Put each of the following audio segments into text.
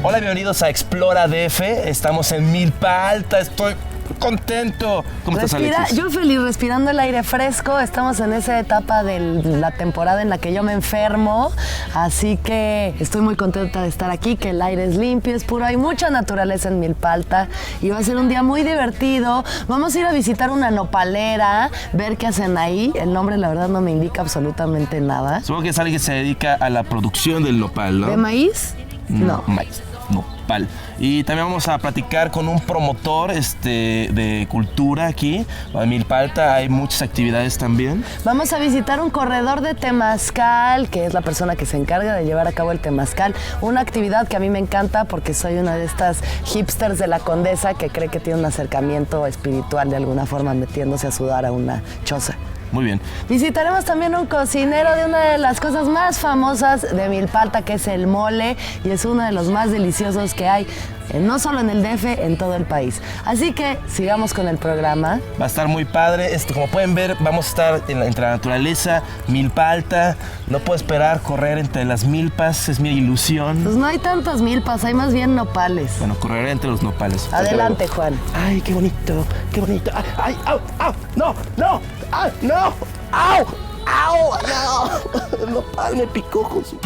Hola, bienvenidos a Explora DF. Estamos en Milpa Alta. Estoy contento. ¿Cómo estás, Alexis? Yo feliz, respirando el aire fresco. Estamos en esa etapa de la temporada en la que yo me enfermo, así que estoy muy contenta de estar aquí, que el aire es limpio, es puro, hay mucha naturaleza en Milpa Alta y va a ser un día muy divertido. Vamos a ir a visitar una nopalera, ver qué hacen ahí. El nombre, la verdad, no me indica absolutamente nada. Supongo que es alguien que se dedica a la producción del nopal, ¿no? ¿De maíz? No. Maíz, nopal. Y también vamos a platicar con un promotor de cultura aquí. En Milpa Alta hay muchas actividades también. Vamos a visitar un corredor de temazcal, que es la persona que se encarga de llevar a cabo el temazcal. Una actividad que a mí me encanta porque soy una de estas hipsters de la Condesa que cree que tiene un acercamiento espiritual de alguna forma metiéndose a sudar a una choza. Muy bien. Visitaremos también un cocinero de una de las cosas más famosas de Milpa Alta, que es el mole, y es uno de los más deliciosos que hay, no solo en el DF, en todo el país. Así que sigamos con el programa. Va a estar muy padre. Como pueden ver, vamos a estar entre la naturaleza, Milpa Alta. No puedo esperar correr entre las milpas, es mi ilusión. Pues no hay tantas milpas, hay más bien nopales. Bueno, correré entre los nopales. Adelante, Juan. Ay, qué bonito, qué bonito. Ay, ay, au, au, no, no, ay, no, au, au, no. El nopal me picó con su...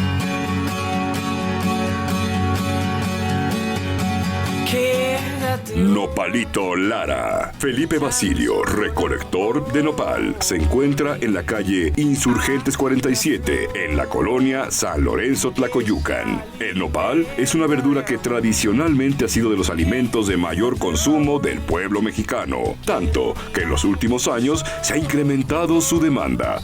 Nopalito Lara. Felipe Basilio, recolector de nopal, se encuentra en la calle Insurgentes 47, en la colonia San Lorenzo Tlacoyucan. El nopal es una verdura que tradicionalmente ha sido de los alimentos de mayor consumo del pueblo mexicano, tanto que en los últimos años se ha incrementado su demanda.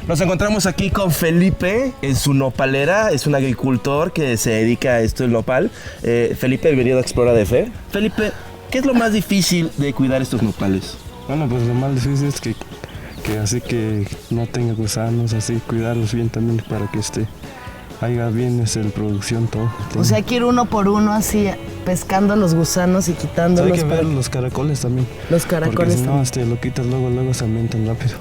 Nos encontramos aquí con Felipe en su nopalera, es un agricultor que se dedica a esto del nopal. Felipe, bienvenido a Explora DF. Felipe, ¿qué es lo más difícil de cuidar estos nopales? Bueno, pues lo más difícil es que así que no tenga gusanos, así cuidarlos bien también para que haya bien en producción todo. O sea, hay que ir uno por uno así, pescando los gusanos y quitándolos. Hay que ver los caracoles también. Los caracoles porque si no, también. lo quitas luego se aumentan rápido.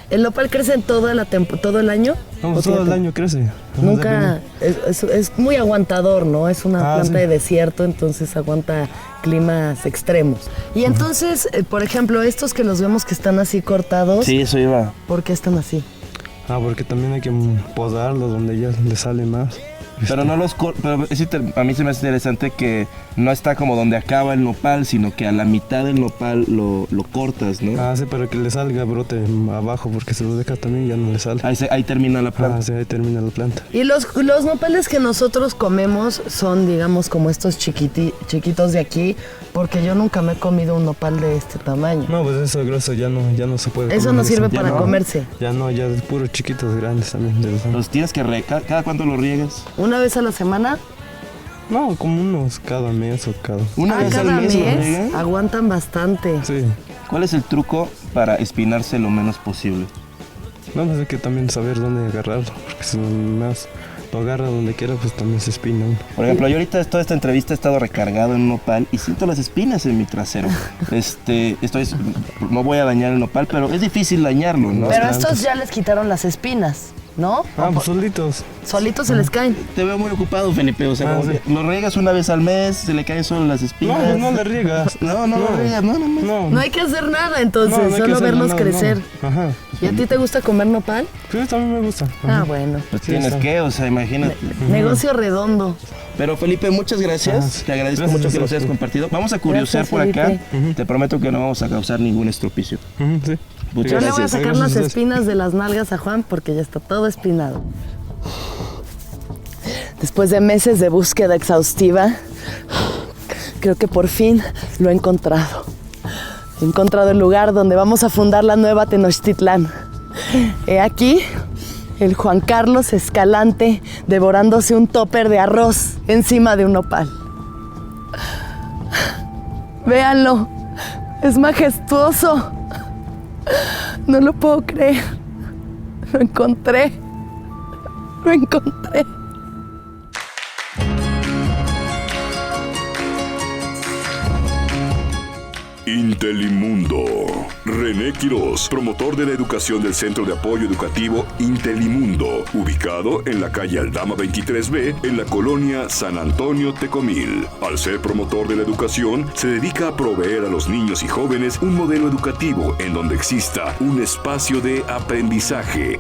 ¿El nopal crece en todo el año? No, todo el año crece. Nunca, es muy aguantador, ¿no? Es una planta de desierto, entonces aguanta climas extremos. Y entonces, por ejemplo, estos que los vemos que están así cortados. Sí, eso iba. ¿Por qué están así? Porque también hay que podarlos donde ya le sale más. Pero no los pero a mí se me hace interesante que no está como donde acaba el nopal, sino que a la mitad del nopal lo cortas, ¿no? Sí, para que le salga brote abajo, porque se lo deja también y ya no le sale. Ahí termina la planta. Sí, ahí termina la planta. Y los nopales que nosotros comemos son, digamos, como estos chiquitos de aquí, porque yo nunca me he comido un nopal de este tamaño. No, pues eso grueso ya no se puede. Eso no sirve para comerse. Ya es puros chiquitos grandes también. Los tienes que regar. ¿Cada cuánto los riegas? ¿Una vez a la semana? No, como unos cada mes o cada... ¿Una vez al mes? Aguantan bastante. Sí. ¿Cuál es el truco para espinarse lo menos posible? No, pues hay que también saber dónde agarrarlo, porque si más lo agarra donde quiera, pues también se espina uno. Por ejemplo, yo ahorita toda esta entrevista he estado recargado en un nopal y siento las espinas en mi trasero. No voy a dañar el nopal, pero es difícil dañarlo, ¿no? Pero estos ya les quitaron las espinas, ¿no? Pues solitos. Solitos se les caen. Te veo muy ocupado, Felipe. O sea, lo riegas una vez al mes, se le caen solo las espinas. No le riegas. No lo riegas, no. No hay que hacer nada entonces, no hay solo que verlos hacer nada, crecer. no. Ajá. ¿Y a ti te gusta comer nopal? Sí, también me gusta. Ah, bueno. Pues tienes que, o sea, imagínate. Negocio redondo. Pero Felipe, muchas gracias. Te agradezco mucho que nos hayas compartido. Vamos a curiosear por acá. Te prometo que no vamos a causar ningún estropicio. Sí. Muchas Yo le voy a gracias. sacar las espinas de las nalgas a Juan porque ya está todo espinado. Después de meses de búsqueda exhaustiva, creo que por fin lo he encontrado. He encontrado el lugar donde vamos a fundar la nueva Tenochtitlán. He aquí el Juan Carlos Escalante devorándose un topper de arroz encima de un nopal. Véanlo, es majestuoso. No lo puedo creer. Lo encontré. Lo encontré. Intelimundo. René Quirós, promotor de la educación del Centro de Apoyo Educativo Intelimundo, ubicado en la calle Aldama 23B, en la colonia San Antonio Tecomil. Al ser promotor de la educación, se dedica a proveer a los niños y jóvenes un modelo educativo en donde exista un espacio de aprendizaje.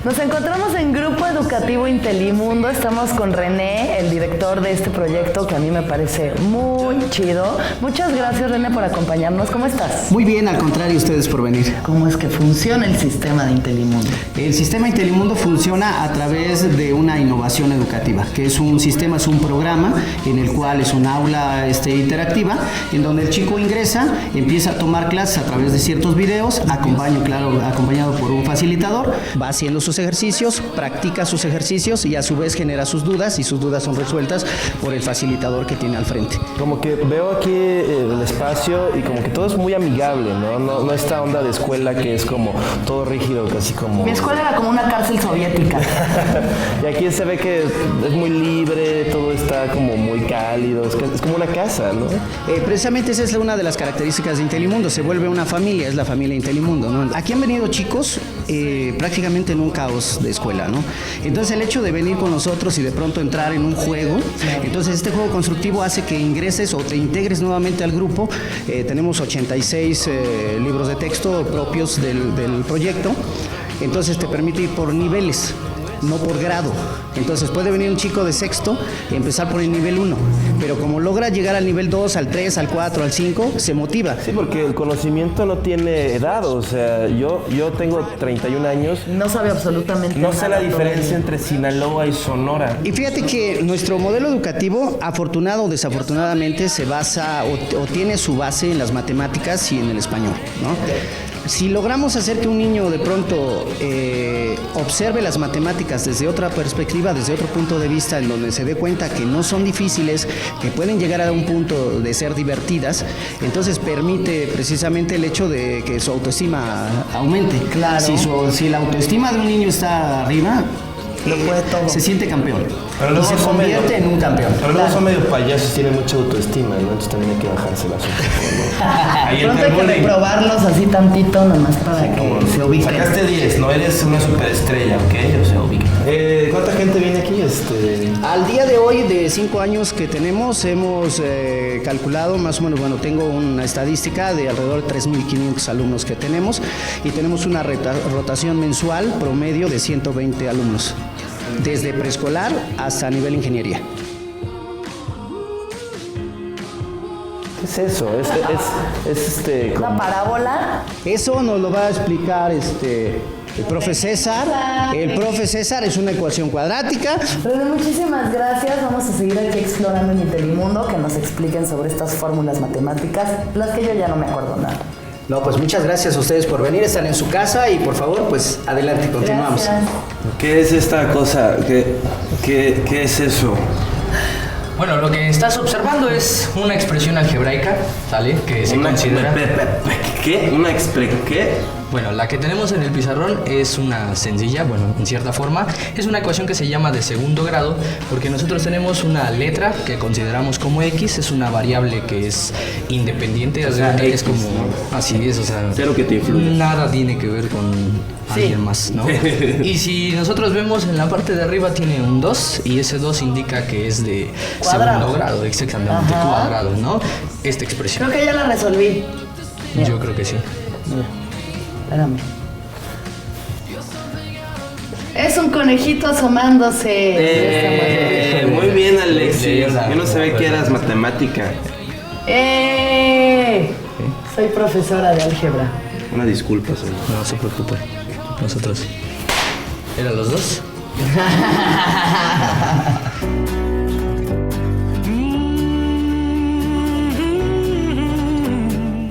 Nos encontramos en Grupo Educativo Intelimundo. Estamos con René, el director de este proyecto que a mí me parece muy chido. Muchas gracias, René, por acompañarnos. ¿Cómo estás? Muy bien, al contrario, ustedes por venir. ¿Cómo es que funciona el sistema de Intelimundo? El sistema Intelimundo funciona a través de una innovación educativa, que es un sistema, es un programa en el cual es un aula interactiva, en donde el chico ingresa, empieza a tomar clases a través de ciertos videos, acompañado por un facilitador, va haciendo sus ejercicios, practica sus ejercicios y a su vez genera sus dudas, y sus dudas son resueltas por el facilitador que tiene al frente. Como que veo aquí el espacio y como que todo es muy amigable, ¿no? No esta onda de escuela que es como todo rígido, casi como... Mi escuela era como una cárcel soviética. Y aquí se ve que es muy libre, todo está como muy cálido, es como una casa, ¿no? Precisamente esa es una de las características de Intelimundo, se vuelve una familia, es la familia Intelimundo, ¿no? Aquí han venido chicos prácticamente en un caos de escuela, ¿no? Entonces el hecho de venir con nosotros y de pronto entrar en un juego, entonces este juego constructivo hace que ingreses o te integres nuevamente al grupo. Tenemos 86 libros de texto propios del proyecto, entonces te permite ir por niveles, no por grado. Entonces puede venir un chico de sexto y empezar por el nivel 1, pero como logra llegar al nivel 2, al 3, al 4, al 5, se motiva. Sí, porque el conocimiento no tiene edad, o sea, yo tengo 31 años. No sabe absolutamente nada. No sé la diferencia entre Sinaloa y Sonora. Y fíjate que nuestro modelo educativo, afortunado o desafortunadamente, se basa o tiene su base en las matemáticas y en el español, ¿no? Si logramos hacer que un niño de pronto observe las matemáticas desde otra perspectiva, desde otro punto de vista, en donde se dé cuenta que no son difíciles, que pueden llegar a un punto de ser divertidas, entonces permite precisamente el hecho de que su autoestima aumente. Claro. Si la autoestima de un niño está arriba, lo puede todo. Se siente campeón. Pero y luego se convierte en un campeón. Pero luego son medio payasos, tienen mucha autoestima, ¿no? Entonces también hay que bajárselas un poco, ¿no? Ahí pronto hay que reprobarlos así tantito nomás para que se ubiquen. Sacaste 10, no eres una superestrella, ¿ok? O sea, ubica. ¿Cuánta gente viene aquí? Al día de hoy, de 5 años que tenemos, hemos calculado más o menos, bueno, tengo una estadística de alrededor de 3.500 alumnos que tenemos, y tenemos una rotación mensual promedio de 120 alumnos, desde preescolar hasta nivel ingeniería. ¿Qué es eso? ¿Una parábola? Eso nos lo va a explicar el profe César. El profe César es una ecuación cuadrática. René, muchísimas gracias. Vamos a seguir aquí explorando en Intelimundo, que nos expliquen sobre estas fórmulas matemáticas, las que yo ya no me acuerdo nada. No, pues muchas gracias a ustedes por venir, están en su casa y por favor, pues adelante, continuamos. Gracias. ¿Qué es esta cosa? ¿Qué es eso? Bueno, lo que estás observando es una expresión algebraica, ¿sale? Que se considera... ¿Qué? ¿Qué? Bueno, la que tenemos en el pizarrón es una sencilla, bueno, en cierta forma, es una ecuación que se llama de segundo grado, porque nosotros tenemos una letra que consideramos como X, es una variable que es independiente, o sea, es como, ¿no? Así es, o sea, cero que te influye. Nada tiene que ver con alguien más, ¿no? Y si nosotros vemos en la parte de arriba tiene un 2, y ese 2 indica que es de segundo grado, exactamente, cuadrado, ¿no? Esta expresión. Creo que ya la resolví. Yo creo que sí. Espérame. Es un conejito asomándose. Muy bien, Alexis. Yo no sabía que eras matemática. Soy profesora de álgebra. Una disculpa, señor. No se preocupe. Nosotros. ¿Eran los dos?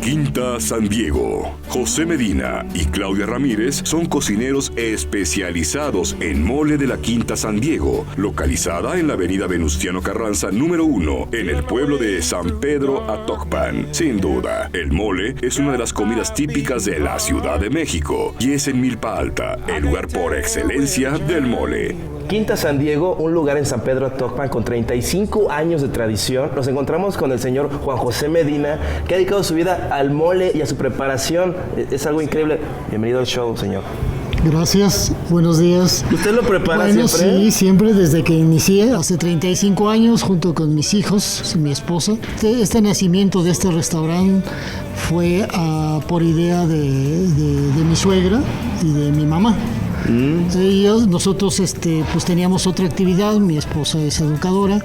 Quinta San Diego. José Medina y Claudia Ramírez son cocineros especializados en mole de la Quinta San Diego, localizada en la avenida Venustiano Carranza número 1, en el pueblo de San Pedro Atocpan. Sin duda, el mole es una de las comidas típicas de la Ciudad de México y es en Milpa Alta, el lugar por excelencia del mole. Quinta San Diego, un lugar en San Pedro Atocpan con 35 años de tradición. Nos encontramos con el señor Juan José Medina, que ha dedicado su vida al mole y a su preparación. Es algo increíble. Bienvenido al show, señor. Gracias, buenos días. ¿Usted lo prepara Bueno, siempre? sí, siempre desde que inicié, hace 35 años, junto con mis hijos y mi esposa. Este nacimiento de este restaurante fue por idea de mi suegra y de mi mamá. Nosotros pues teníamos otra actividad, mi esposa es educadora,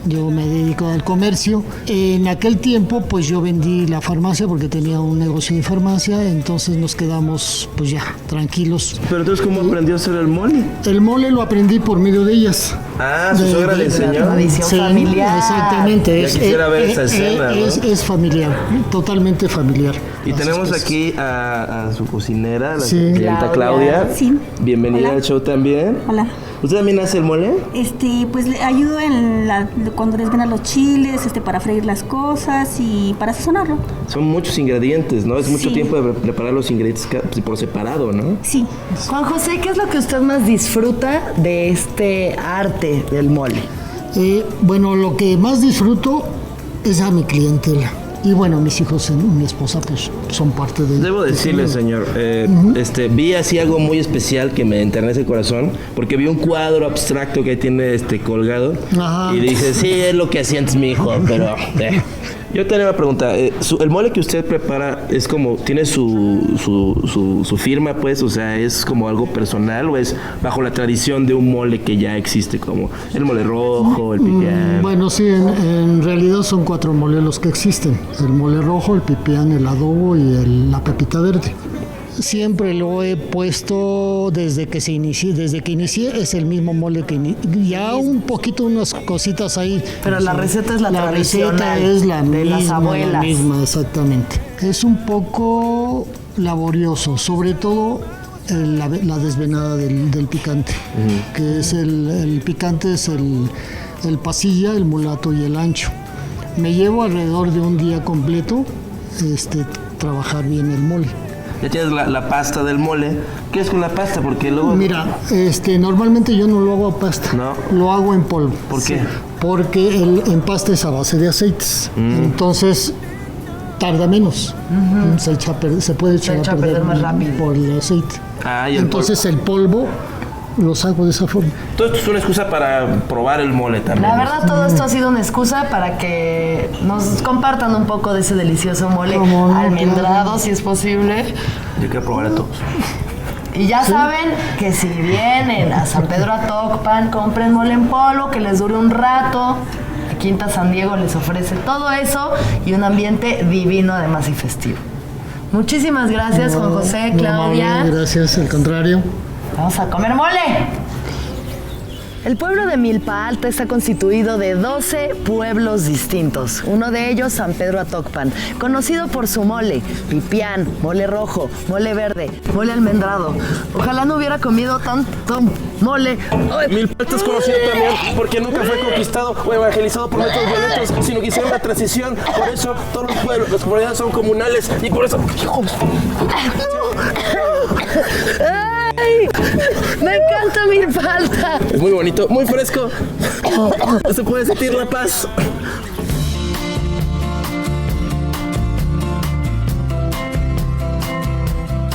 yo me dedico al comercio. En aquel tiempo pues yo vendí la farmacia porque tenía un negocio de farmacia, entonces nos quedamos pues ya tranquilos. Pero entonces, ¿cómo aprendió a hacer el mole? El mole lo aprendí por medio de ellas. Ah, su suegra le enseñó. La tradición familiar. Exactamente. Ya quisiera ver esa escena, ¿no? Es familiar, totalmente familiar. Y tenemos aquí a su cocinera, la Sí. clienta Claudia. Sí. Bienvenida Hola. al show también. Hola. ¿Usted también hace el mole? Pues le ayudo cuando les ven a los chiles, para freír las cosas y para sazonarlo. Son muchos ingredientes, ¿no? Es mucho Sí. tiempo de preparar los ingredientes por separado, ¿no? Sí. Juan José, ¿qué es lo que usted más disfruta de este arte del mole? Bueno, lo que más disfruto es a mi clientela. Y bueno, mis hijos y mi esposa pues son parte de... Debo decirle, señor, vi así algo muy especial que me enternece el corazón, porque vi un cuadro abstracto que tiene colgado. Ajá. Y dije, sí, es lo que hacía antes mi hijo, pero... Yo tenía una pregunta. El mole que usted prepara es como, ¿tiene su firma, pues? O sea, ¿es como algo personal o es bajo la tradición de un mole que ya existe, como el mole rojo, el pipián? Bueno, sí, en realidad son 4 moles los que existen. El mole rojo, el pipián, el adobo y la pepita verde. Siempre lo he puesto desde que inicié, es el mismo mole que ya un poquito, unas cositas ahí. Pero la receta es la tradicional receta es la de misma, las abuelas. La misma, exactamente. Es un poco laborioso, sobre todo la desvenada del picante, que es el picante es el pasilla, el mulato y el ancho. Me llevo alrededor de un día completo trabajar bien el mole. Ya tienes la pasta del mole. ¿Qué es con la pasta? Porque luego... Mira, normalmente yo no lo hago a pasta, No. lo hago en polvo. ¿Por qué? Porque en pasta es a base de aceites, entonces tarda menos. Se puede echar echa a perder más rápido. por el aceite. Ah, y el Entonces el polvo los hago de esa forma. Todo esto es una excusa para probar el mole también. La verdad, todo esto ha sido una excusa para que nos compartan un poco de ese delicioso mole ¿Cómo no? almendrado, Claro. si es posible. Yo quiero probar a todos. Y ya saben que si vienen a San Pedro Atocpan, compren mole en polvo, que les dure un rato. La Quinta San Diego les ofrece todo eso y un ambiente divino, además, y festivo. Muchísimas gracias, Juan José, Muy Claudia. amable, gracias, al contrario. Vamos a comer mole. El pueblo de Milpa Alta está constituido de 12 pueblos distintos. Uno de ellos, San Pedro Atocpan, conocido por su mole, pipián, mole rojo, mole verde, mole almendrado. Ojalá no hubiera comido tanto mole. ¡Ay! Milpa Alta es conocido también porque nunca fue conquistado o evangelizado por métodos violentos, sino que hicieron la transición. Por eso todos los pueblos, las comunidades son comunales y por eso... ¡Ay! ¡Me encanta Milpa Alta! Es muy bonito, muy fresco. Se puede sentir la paz.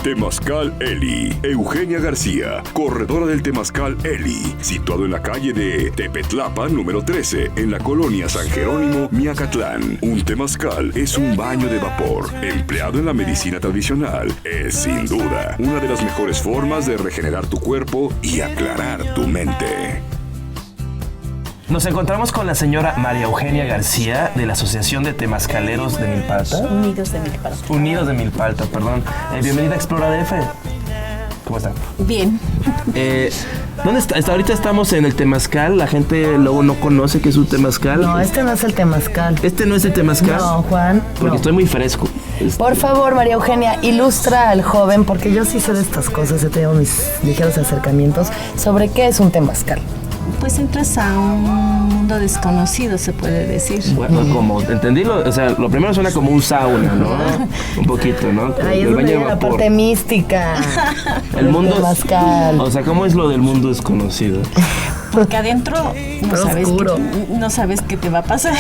Temazcal Eli. Eugenia García, corredora del Temazcal Eli, situado en la calle de Tepetlapan número 13, en la colonia San Jerónimo, Miacatlán. Un temazcal es un baño de vapor, empleado en la medicina tradicional. Es, sin duda, una de las mejores formas de regenerar tu cuerpo y aclarar tu mente. Nos encontramos con la señora María Eugenia García de la Asociación de Temazcaleros de Milpa Alta. Unidos de Milpa Alta. Unidos de Milpa Alta, perdón. Bienvenida a Explora DF. ¿Cómo está? Bien. ¿Dónde está? Ahorita estamos en el temazcal. La gente luego no conoce qué es un temazcal. No, este no es el temazcal. ¿Este no es el temazcal? No, Juan. Porque no. estoy muy fresco. Por favor, María Eugenia, ilustra al joven, porque yo sí sé de estas cosas, he tenido mis ligeros acercamientos, sobre qué es un temazcal. Pues entras a un mundo desconocido, se puede decir. Bueno, como entendí, o sea, lo primero suena como un sauna, ¿no? Un poquito, ¿no? Ahí es El donde baño de viene la vapor. parte mística. El mundo, temazcal. o sea, ¿cómo es lo del mundo desconocido? porque adentro Oscuro. no sabes qué te va a pasar.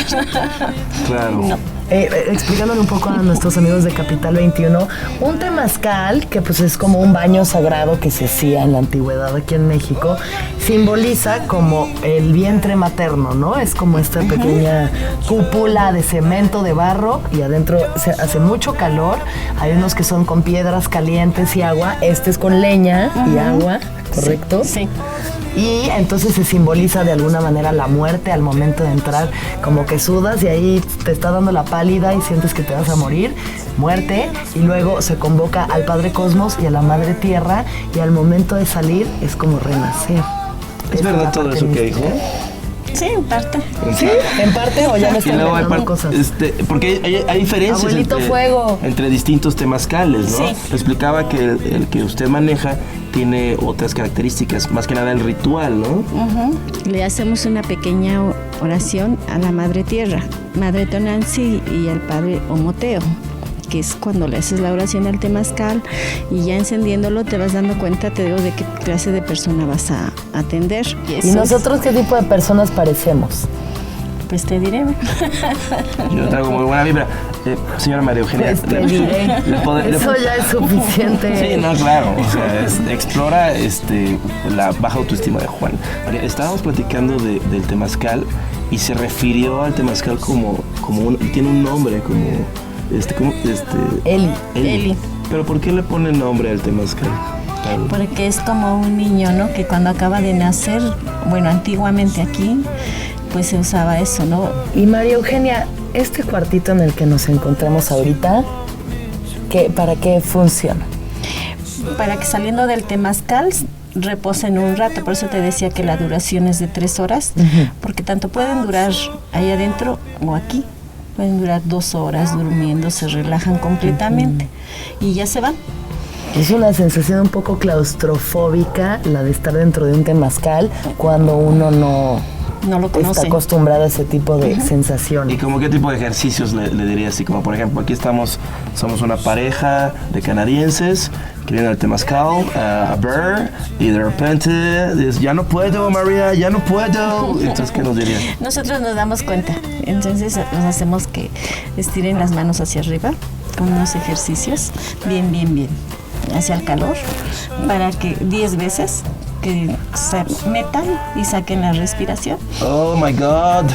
Claro. No. Explicándole un poco a nuestros amigos de Capital 21, un temazcal, que pues es como un baño sagrado que se hacía en la antigüedad aquí en México, simboliza como el vientre materno, ¿no? Es como esta pequeña cúpula de cemento, de barro, y adentro se hace mucho calor. Hay unos que son con piedras calientes y agua, este es con leña y agua, ¿correcto? Sí. Y entonces se simboliza de alguna manera la muerte al momento de entrar, como que sudas y ahí te está dando la pálida y sientes que te vas a morir, muerte, y luego se convoca al Padre Cosmos y a la Madre Tierra, y al momento de salir es como renacer. ¿Es verdad todo eso que dijo? Sí, en parte. ¿Sí? ¿En parte o ya me Y están luego inventando cosas? Porque hay diferencias Abuelito Fuego. entre distintos temazcales, ¿no? Sí. Explicaba que el que usted maneja tiene otras características, más que nada el ritual, ¿no? Le hacemos una pequeña oración a la Madre Tierra, Madre Tonantzin y al Padre Omoteo, que es cuando le haces la oración al temazcal, y ya encendiéndolo te vas dando cuenta, te digo, de qué clase de persona vas a atender. ¿Y nosotros qué tipo de personas parecemos? Pues te diré. Yo traigo muy buena vibra. Señora María Eugenia. Pues te diré. Eso ya es suficiente. Sí, no, claro. O sea, explora la baja autoestima de Juan. María, estábamos platicando del temazcal y se refirió al temazcal como tiene un nombre, como Eli. Eli. Pero ¿por qué le pone nombre al temazcal? Porque es como un niño, ¿no? Que cuando acaba de nacer, bueno, antiguamente aquí, pues se usaba eso, ¿no? Y María Eugenia, este cuartito en el que nos encontramos ahorita, ¿para qué funciona? Para que saliendo del temazcal reposen un rato, por eso te decía que la duración es de 3 horas, porque tanto pueden durar ahí adentro o aquí. Pueden durar 2 horas durmiendo, se relajan completamente y ya se van. Es una sensación un poco claustrofóbica la de estar dentro de un temazcal cuando uno no lo conoce. Está acostumbrado a ese tipo de sensaciones. ¿Y como qué tipo de ejercicios le diría así? Como por ejemplo, aquí somos una pareja de canadienses que vienen al temazcal a ver, y de repente dices, ya no puedo, María, ya no puedo. Entonces, ¿qué nos dirían? Nosotros nos damos cuenta, entonces nos hacemos que estiren las manos hacia arriba con unos ejercicios bien hacia el calor, para que 10 veces que se metan y saquen la respiración. Oh my God.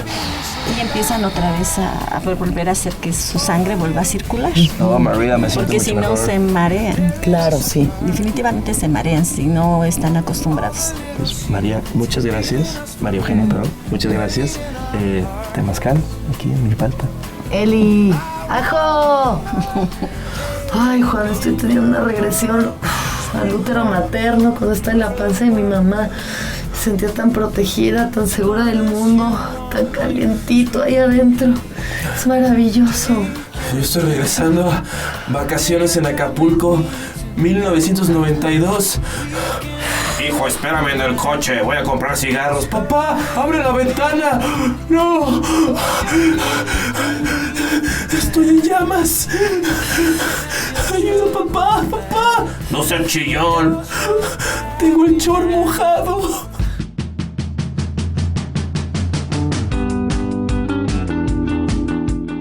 Y empiezan otra vez a volver a hacer que su sangre vuelva a circular. Oh, María, me siento porque mucho si mejor. no se marean. Claro, sí. Definitivamente se marean si no están acostumbrados. Pues María, muchas gracias. María Eugenia, perdón. Muchas gracias. Temazcal, aquí en Milpalta. Eli, ¡ajo! Ay, Juan, estoy teniendo una regresión al útero materno cuando está en la panza de mi mamá. Me sentía tan protegida, tan segura del mundo, tan calientito ahí adentro. Es maravilloso. Yo estoy regresando a vacaciones en Acapulco, 1992. Hijo, espérame en el coche, voy a comprar cigarros. Papá, abre la ventana. No. Estoy en llamas. Ayuda, papá. No seas chillón. Tengo el chor mojado.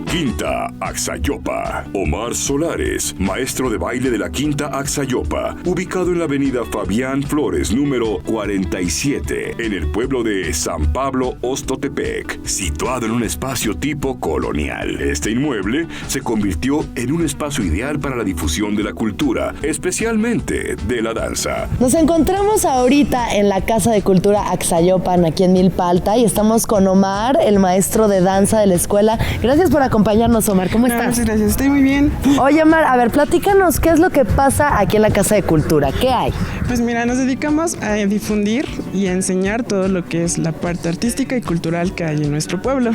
Quinta Axayopa. Omar Solares, maestro de baile de la Quinta Axayopa, ubicado en la avenida Fabián Flores, número 47, en el pueblo de San Pablo, Ostotepec, situado en un espacio tipo colonial. Este inmueble se convirtió en un espacio ideal para la difusión de la cultura, especialmente de la danza. Nos encontramos ahorita en la Casa de Cultura Axayopan, aquí en Milpalta, y estamos con Omar, el maestro de danza de la escuela. Gracias por acompañarnos, Omar. ¿Cómo estás? Muchas gracias, estoy muy bien. Oye, Omar, a ver, platícanos qué es lo que pasa aquí en la Casa de Cultura. ¿Qué hay? Pues mira, nos dedicamos a difundir y a enseñar todo lo que es la parte artística y cultural que hay en nuestro pueblo.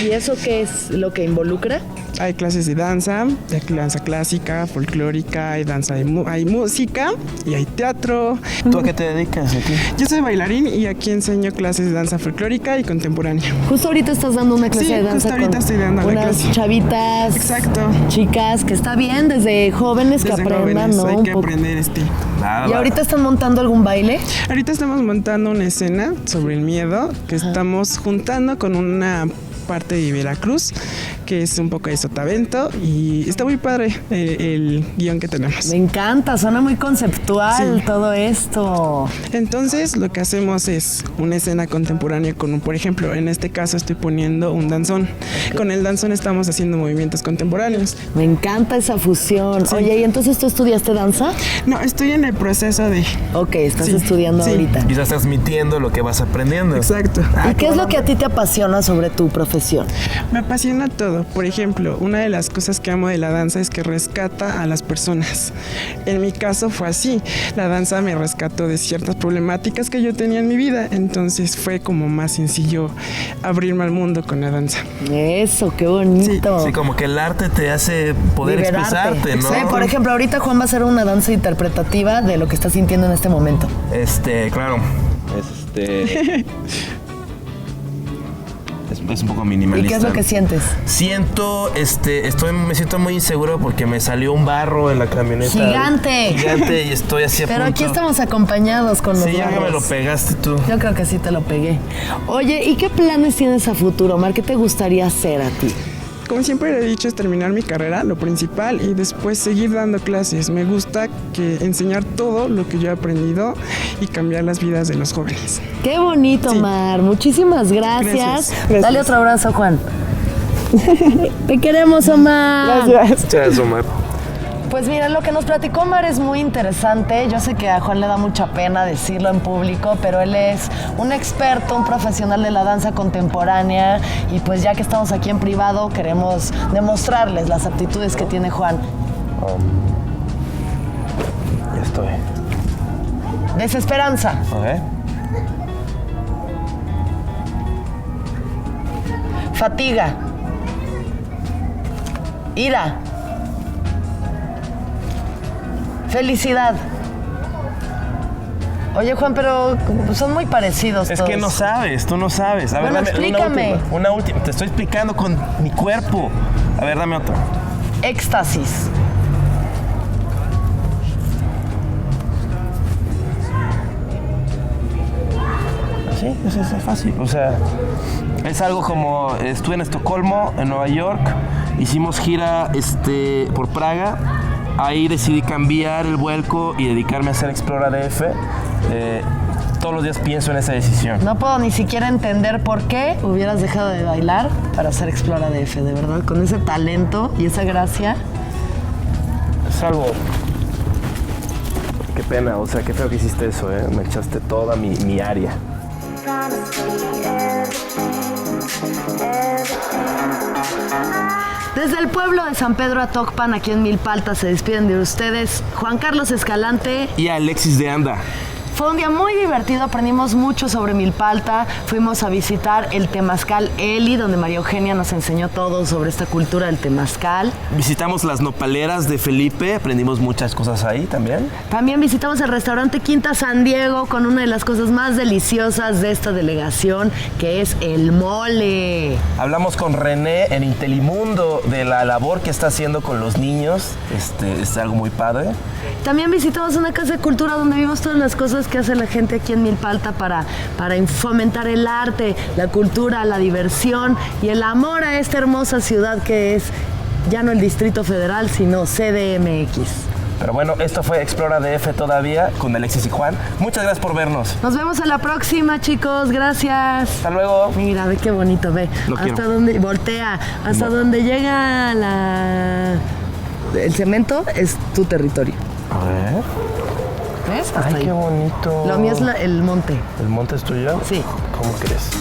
¿Y eso qué es lo que involucra? Hay clases de danza clásica, folclórica, hay danza, hay música y hay teatro. ¿Tú a qué te dedicas aquí? Yo soy bailarín y aquí enseño clases de danza folclórica y contemporánea. Justo ahorita estás dando una clase de danza. Justo ahorita estoy dando la unas clase. chavitas, exacto, chicas, que está bien desde jóvenes que aprendan, jóvenes, ¿no? hay que aprender ¿Y ahorita están montando algún baile? Ahorita estamos montando una escena sobre el miedo que estamos juntando con una parte de Veracruz, que es un poco de Sotavento, y está muy padre el guión que tenemos. Me encanta, suena muy conceptual todo esto. Entonces lo que hacemos es una escena contemporánea con, por ejemplo, en este caso estoy poniendo un danzón. Con el danzón estamos haciendo movimientos contemporáneos. Me encanta esa fusión. Sí. Oye, ¿y entonces tú estudiaste danza? No, estoy en el proceso de... Ok, estás estudiando ahorita. Y estás transmitiendo lo que vas aprendiendo. Exacto. ¿Y qué es lo que a ti te apasiona sobre tu profesión? Me apasiona todo. Por ejemplo, una de las cosas que amo de la danza es que rescata a las personas. En mi caso fue así. La danza me rescató de ciertas problemáticas que yo tenía en mi vida. Entonces fue como más sencillo abrirme al mundo con la danza. Eso, qué bonito. Sí, como que el arte te hace poder expresarte, ¿no? Sí, por ejemplo, ahorita Juan va a hacer una danza interpretativa de lo que está sintiendo en este momento. Claro. Es un poco minimalista. ¿Y qué es lo que sientes? Me siento muy inseguro porque me salió un barro en la camioneta. ¡Gigante! Gigante, y estoy así a punto. Pero aquí estamos acompañados con los barros. Sí, ya me lo pegaste tú. Yo creo que sí te lo pegué. Oye, ¿y qué planes tienes a futuro, Mar? ¿Qué te gustaría hacer a ti? Como siempre he dicho, es terminar mi carrera, lo principal, y después seguir dando clases. Me gusta enseñar todo lo que yo he aprendido y cambiar las vidas de los jóvenes. Qué bonito, Mar. Muchísimas gracias. Dale otro abrazo, Juan. Te queremos, Omar. Gracias. Gracias, Omar. Pues mira, lo que nos platicó Omar es muy interesante. Yo sé que a Juan le da mucha pena decirlo en público, pero él es un experto, un profesional de la danza contemporánea, y pues ya que estamos aquí en privado, queremos demostrarles las aptitudes que tiene Juan. Ya estoy. Desesperanza. Ok. Fatiga. Ira. Felicidad. Oye, Juan, pero son muy parecidos Es todos. que no sabes, tú no sabes. A ver, Bueno, dame explícame. una última. Te estoy explicando con mi cuerpo. A ver, dame otra. Éxtasis. Sí, es fácil. O sea, es algo como estuve en Estocolmo, en Nueva York, hicimos gira por Praga. Ahí decidí cambiar el vuelco y dedicarme a hacer Explora DF. Todos los días pienso en esa decisión. No puedo ni siquiera entender por qué hubieras dejado de bailar para hacer Explora DF, de verdad, con ese talento y esa gracia. Es algo... Qué pena, o sea, qué feo que hiciste eso, Me echaste toda mi área. Desde el pueblo de San Pedro Atocpan, aquí en Milpalta, se despiden de ustedes Juan Carlos Escalante y Alexis de Anda. Fue un día muy divertido, aprendimos mucho sobre Milpalta, fuimos a visitar el Temazcal Eli, donde María Eugenia nos enseñó todo sobre esta cultura del Temazcal. Visitamos las nopaleras de Felipe, aprendimos muchas cosas ahí también. También visitamos el restaurante Quinta San Diego con una de las cosas más deliciosas de esta delegación, que es el mole. Hablamos con René en Intelimundo de la labor que está haciendo con los niños, es algo muy padre. También visitamos una casa de cultura donde vimos todas las cosas que hace la gente aquí en Milpalta para fomentar el arte, la cultura, la diversión y el amor a esta hermosa ciudad que es ya no el Distrito Federal, sino CDMX. Pero bueno, esto fue Explora DF todavía con Alexis y Juan. Muchas gracias por vernos. Nos vemos a la próxima, chicos. Gracias. Hasta luego. Mira, ve qué bonito, ve. Hasta donde voltea, hasta donde llega el cemento es tu territorio. A ver. ¿Ves? Hasta Ay, ahí. qué bonito. Lo mío es el monte. ¿El monte es tuyo? Sí. ¿Cómo crees?